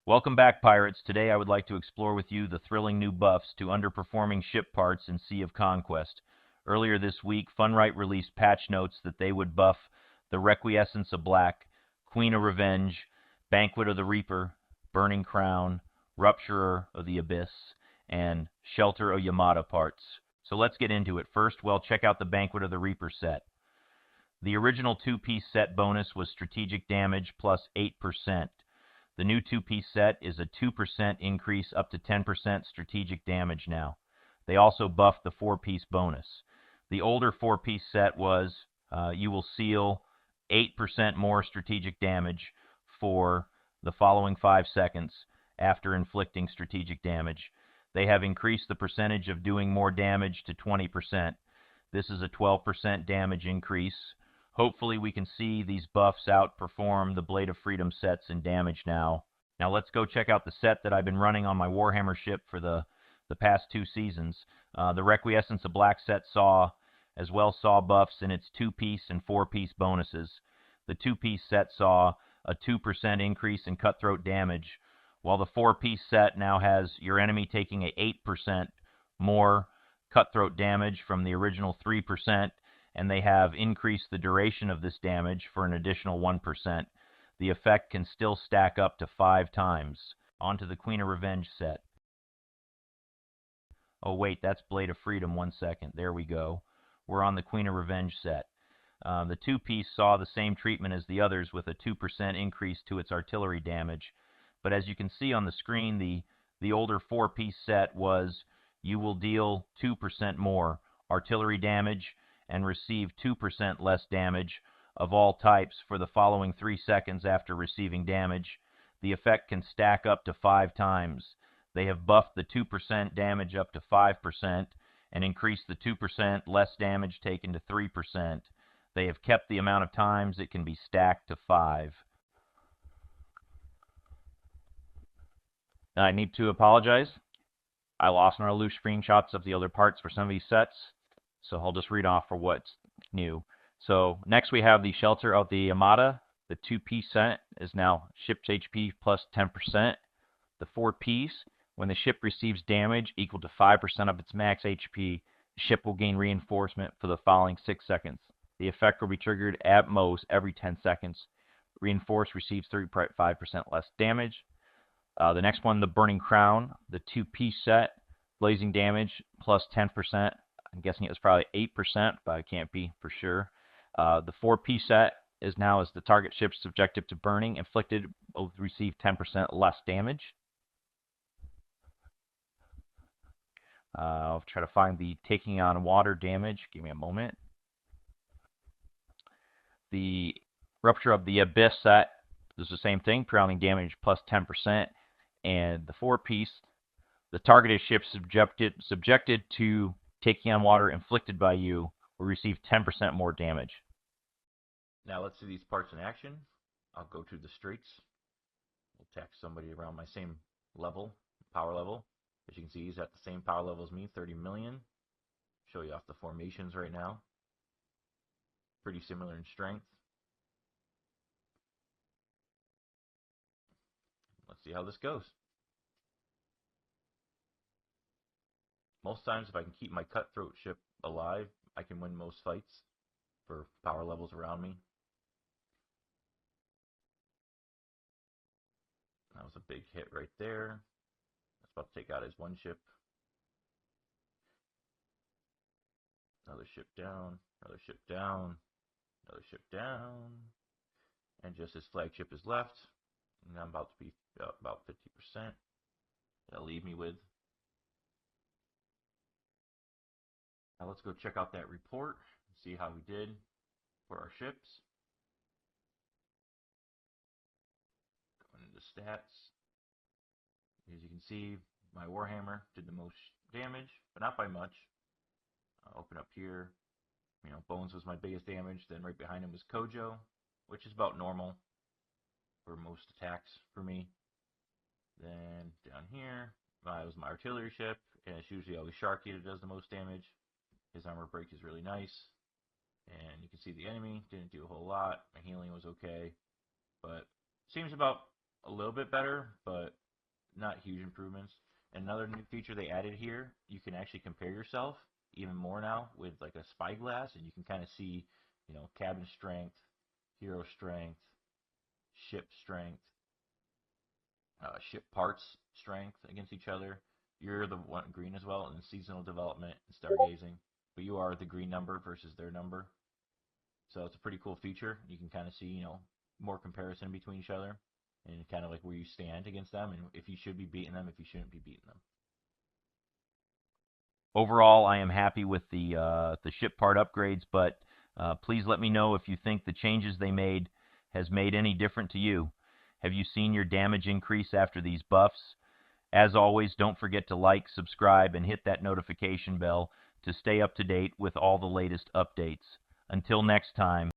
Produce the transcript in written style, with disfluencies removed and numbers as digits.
Welcome back, Pirates. Today I would like to explore with you the thrilling new buffs to underperforming ship parts in Sea of Conquest. Earlier this week, Funright released patch notes that they would buff the Requiescence of Black, Queen of Revenge, Banquet of the Reaper, Burning Crown, Rupturer of the Abyss, and Shelter of Amada parts. So let's get into it. First, well, check out the Banquet of the Reaper set. The original two-piece set bonus was strategic damage plus 8%. The new two-piece set is a 2% increase up to 10% strategic damage now. They also buffed the four-piece bonus. The older four-piece set was you will seal 8% more strategic damage for the following 5 seconds after inflicting strategic damage. They have increased the percentage of doing more damage to 20%. This is a 12% damage increase. Hopefully we can see these buffs outperform the Blade of Freedom sets in damage now. Now let's go check out the set that I've been running on my Warhammer ship for the past 2 seasons. The Requiescence of Black set saw buffs in its 2-piece and 4-piece bonuses. The 2-piece set saw a 2% increase in cutthroat damage, while the 4-piece set now has your enemy taking a 8% more cutthroat damage from the original 3%, and they have increased the duration of this damage for an additional 1%. The effect can still stack up to 5 times. On to the Queen of Revenge set. Oh wait, that's Blade of Freedom. 1 second. There we go. We're on the Queen of Revenge set. The 2-piece saw the same treatment as the others with a 2% increase to its artillery damage. But as you can see on the screen, the older 4-piece set was you will deal 2% more artillery damage and receive 2% less damage of all types for the following 3 seconds after receiving damage. The effect can stack up to 5 times. They have buffed the 2% damage up to 5% and increased the 2% less damage taken to 3%. They have kept the amount of times it can be stacked to 5. I need to apologize. I lost and loose screenshots of the other parts for some of these sets, so I'll just read off for what's new. So next we have the Shelter of the Amada. The 2-piece set is now ship's HP plus 10%. The 4-piece, when the ship receives damage equal to 5% of its max HP, the ship will gain reinforcement for the following 6 seconds. The effect will be triggered at most every 10 seconds. Reinforced receives 3.5% less damage. The next one, the Burning Crown, the 2-piece set, blazing damage plus 10%. I'm guessing it was probably 8%, but I can't be for sure. The 4-piece set is now as the target ship's subjective to burning inflicted will receive 10% less damage. I'll try to find the taking on water damage. Give me a moment. The Rupture of the Abyss set is the same thing, prowling damage plus 10%. And the 4-piece, the targeted ship subjected to taking on water inflicted by you will receive 10% more damage. Now let's see these parts in action. I'll go to the Straits. We'll attack somebody around my same level, power level. As you can see, he's at the same power level as me, 30 million. Show you off the formations right now. Pretty similar in strength. Let's see how this goes. Most times, if I can keep my cutthroat ship alive, I can win most fights for power levels around me. That was a big hit right there. That's about to take out his one ship. Another ship down, another ship down, another ship down. And just his flagship is left. And I'm about to be about 50%. That'll leave me with. Now let's go check out that report and see how we did for our ships. Going into stats. As you can see, my Warhammer did the most damage, but not by much. I'll open up here. Bones was my biggest damage. Then right behind him was Kojo, which is about normal for most attacks for me. Then down here, it was my artillery ship, and it's usually always Sharky that does the most damage. His armor break is really nice. And you can see the enemy didn't do a whole lot. My healing was okay. But seems about a little bit better, but not huge improvements. And another new feature they added here, you can actually compare yourself even more now with like a spyglass, and you can kind of see, cabin strength, hero strength, ship strength, ship parts strength against each other. You're the one green as well, and seasonal development and stargazing, but you are the green number versus their number. So it's a pretty cool feature. You can kind of see, more comparison between each other, and kind of like where you stand against them, and if you should be beating them, if you shouldn't be beating them. Overall, I am happy with the ship part upgrades, but please let me know if you think the changes they made has made any different to you. Have you seen your damage increase after these buffs? As always, don't forget to like, subscribe, and hit that notification bell to stay up to date with all the latest updates. Until next time.